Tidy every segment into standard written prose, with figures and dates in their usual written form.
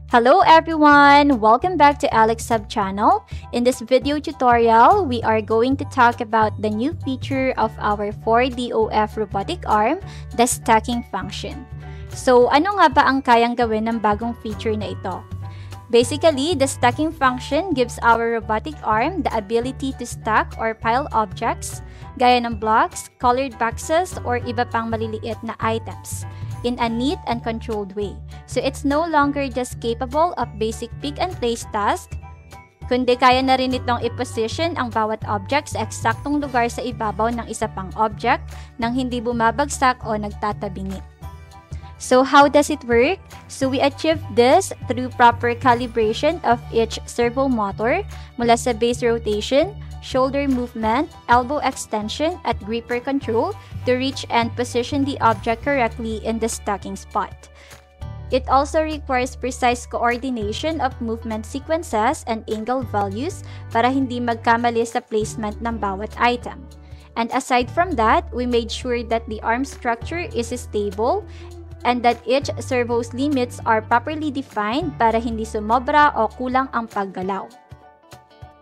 Hello everyone! Welcome back to Alex Sub channel. In this video tutorial, we are going to talk about the new feature of our 4DOF robotic arm, the stacking function. So, ano nga ba ang kayang gawin ng bagong feature na ito? Basically, the stacking function gives our robotic arm the ability to stack or pile objects, gaya ng blocks, colored boxes, or iba pang maliliit na items, in a neat and controlled way. So it's no longer just capable of basic pick-and-place task, kundi kaya na rin itong i-position ang bawat object sa eksaktong lugar sa ibabaw ng isa pang object nang hindi bumabagsak o nagtatabingi. So how does it work? So we achieve this through proper calibration of each servo motor mula sa base rotation, shoulder movement, elbow extension, at gripper control to reach and position the object correctly in the stacking spot. It also requires precise coordination of movement sequences and angle values para hindi magkamali sa placement ng bawat item. And aside from that, we made sure that the arm structure is stable and that each servo's limits are properly defined para hindi sumobra o kulang ang paggalaw.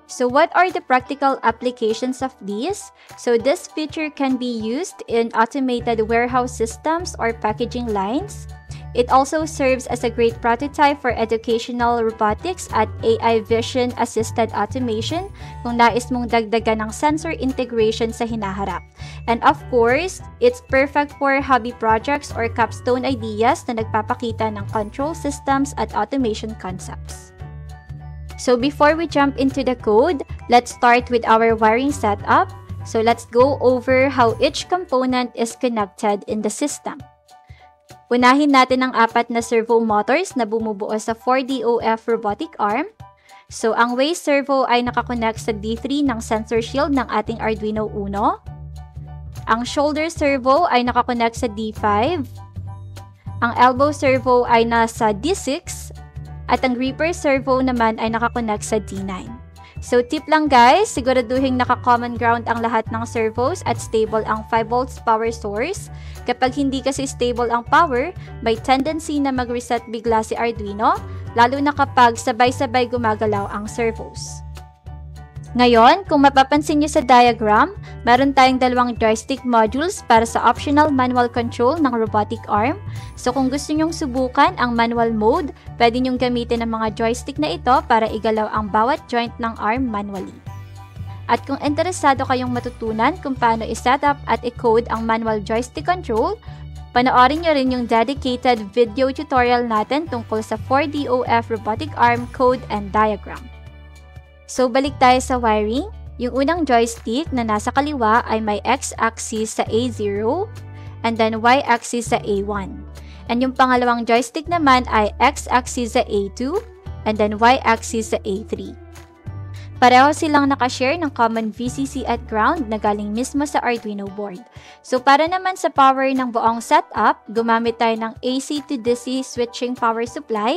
So what are the practical applications of these? So this feature can be used in automated warehouse systems or packaging lines. It also serves as a great prototype for educational robotics at AI vision assisted automation kung nais mong dagdagan ng sensor integration sa hinaharap. And of course, it's perfect for hobby projects or capstone ideas na nagpapakita ng control systems at automation concepts. So before we jump into the code, let's start with our wiring setup. So let's go over how each component is connected in the system. Unahin natin ang 4 na servo motors na bumubuo sa 4DOF robotic arm. So ang waist servo ay nakakonect sa D3 ng sensor shield ng ating Arduino Uno. Ang shoulder servo ay nakakonect sa D5. Ang elbow servo ay nasa D6. At ang gripper servo naman ay nakakonect sa D9. So tip lang guys, siguraduhin naka-common ground ang lahat ng servos at stable ang 5 volts power source. Kapag hindi kasi stable ang power, may tendency na mag-reset bigla si Arduino, lalo na kapag sabay-sabay gumagalaw ang servos. Ngayon, kung mapapansin nyo sa diagram, meron tayong 2 joystick modules para sa optional manual control ng robotic arm. So kung gusto nyong subukan ang manual mode, pwede nyong gamitin ang mga joystick na ito para igalaw ang bawat joint ng arm manually. At kung interesado kayong matutunan kung paano i-setup at i-code ang manual joystick control, panoorin nyo rin yung dedicated video tutorial natin tungkol sa 4DOF robotic arm code and diagram. So balik tayo sa wiring. Yung unang joystick na nasa kaliwa ay may x-axis sa A0 and then y-axis sa A1. And yung pangalawang joystick naman ay x-axis sa A2 and then y-axis sa A3. Pareho silang nakashare ng common VCC at ground na galing mismo sa Arduino board. So para naman sa power ng buong setup, gumamit tayo ng AC to DC switching power supply.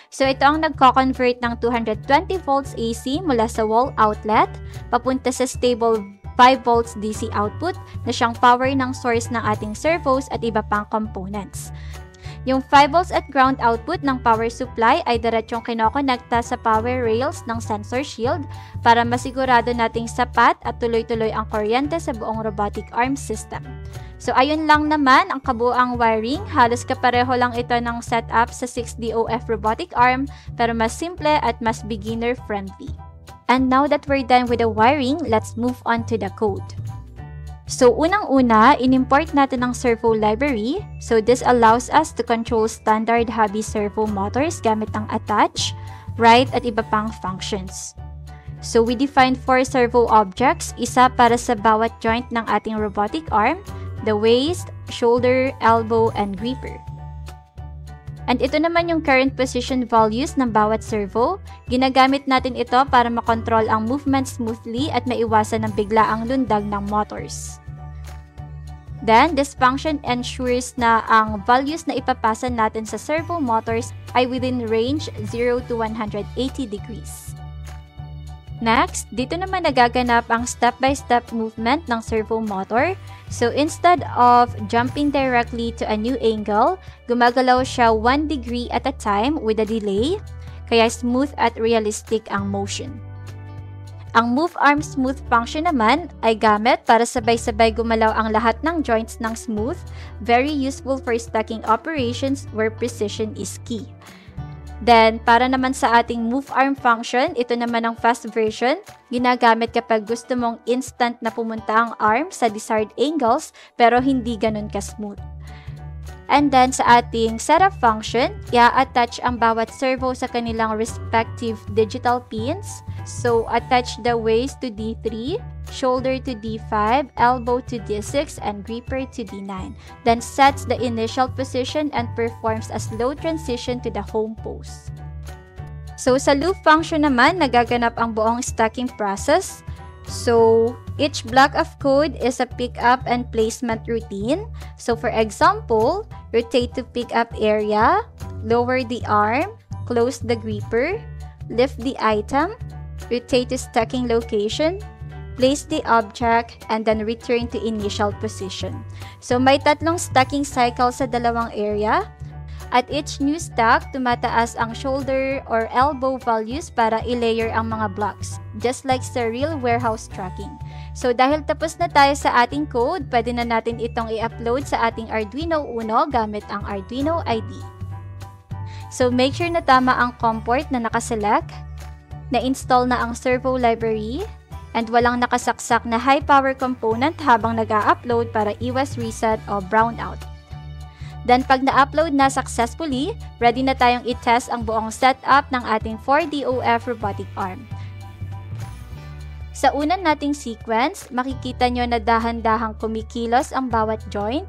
So ito ang nagko-convert ng 220 volts AC mula sa wall outlet papunta sa stable 5 volts DC output na siyang power ng source ng ating servos at iba pang components. Yung 5 volts at ground output ng power supply ay diretsyong kinokonekta sa power rails ng sensor shield para masigurado nating sapat at tuloy-tuloy ang kuryente sa buong robotic arm system. So ayun lang naman ang kabuuang wiring, halos kapareho lang ito ng setup sa 6DOF robotic arm pero mas simple at mas beginner friendly. And now that we're done with the wiring, let's move on to the code. So unang-una, in-import natin ang servo library. So this allows us to control standard hobby servo motors gamit ang attach, write at iba pang functions. So we defined 4 servo objects, isa para sa bawat joint ng ating robotic arm, the waist, shoulder, elbow, and gripper. And ito naman yung current position values ng bawat servo. Ginagamit natin ito para makontrol ang movement smoothly at maiwasan ng biglaang lundag ng motors. Then, this function ensures na ang values na ipapasa natin sa servo motors ay within range 0 to 180 degrees. Next, dito naman nagaganap ang step-by-step movement ng servo motor. So instead of jumping directly to a new angle, gumagalaw siya 1 degree at a time with a delay. kaya smooth at realistic ang motion. Ang Move Arm Smooth function naman ay gamit para sabay-sabay gumalaw ang lahat ng joints ng smooth, very useful for stacking operations where precision is key. Then, para naman sa ating Move Arm function, ito naman ang fast version, ginagamit kapag gusto mong instant na pumunta ang arm sa desired angles pero hindi ganun ka-smooth. And then, sa ating setup function, i-attach ang bawat servo sa kanilang respective digital pins. So, attach the waist to D3, shoulder to D5, elbow to D6, and gripper to D9. Then, sets the initial position and performs a slow transition to the home pose. So, sa loop function naman, nagaganap ang buong stacking process. So, each block of code is a pick-up and placement routine. So, for example, rotate to pick-up area, lower the arm, close the gripper, lift the item, rotate to stacking location, place the object, and then return to initial position. So, may tatlong stacking cycle sa dalawang area. At each new stack, tumataas ang shoulder or elbow values para i-layer ang mga blocks, just like sa real warehouse tracking. So, dahil tapos na tayo sa ating code, pwede na natin itong i-upload sa ating Arduino Uno gamit ang Arduino ID. So, make sure na tama ang COM port na nakaselect, na-install na ang servo library, and walang nakasaksak na high-power component habang nag-a-upload para iwas reset o brownout. Then, pag na-upload na successfully, ready na tayong i-test ang buong setup ng ating 4DOF robotic arm. Sa unan nating sequence, makikita nyo na dahan-dahang kumikilos ang bawat joint.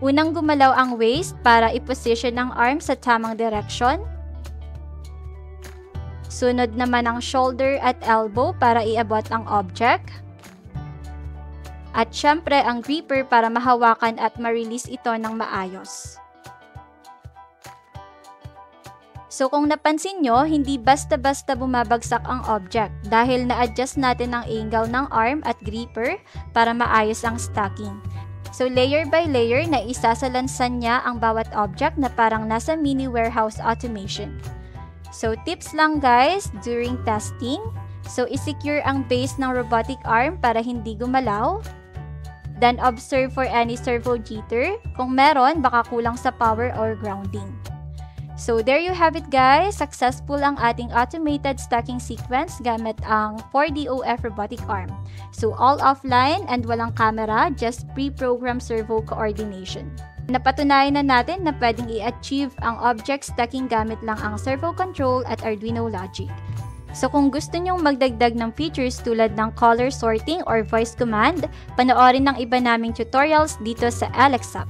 Unang gumalaw ang waist para i-position ang arm sa tamang direction. Sunod naman ang shoulder at elbow para iabot ang object. At syempre ang gripper para mahawakan at ma-release ito ng maayos. So kung napansin nyo, hindi basta-basta bumabagsak ang object dahil na-adjust natin ang angle ng arm at gripper para maayos ang stacking. So layer by layer na isasalansan niya ang bawat object na parang nasa mini warehouse automation. So tips lang guys during testing. So isecure ang base ng robotic arm para hindi gumalaw. Then observe for any servo jitter. Kung meron, baka kulang sa power or grounding. So there you have it guys. Successful ang ating automated stacking sequence gamit ang 4DOF robotic arm. So all offline and walang camera, just pre-programmed servo coordination. Napatunayan na natin na pwedeng i-achieve ang object stacking gamit lang ang servo control at Arduino logic. So kung gusto nyong magdagdag ng features tulad ng color sorting or voice command, panoorin ng iba naming tutorials dito sa AlexHub.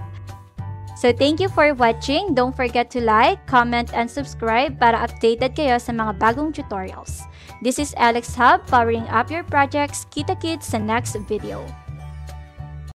So thank you for watching. Don't forget to like, comment, and subscribe para updated kayo sa mga bagong tutorials. This is AlexHub, powering up your projects. Kita-kits sa next video.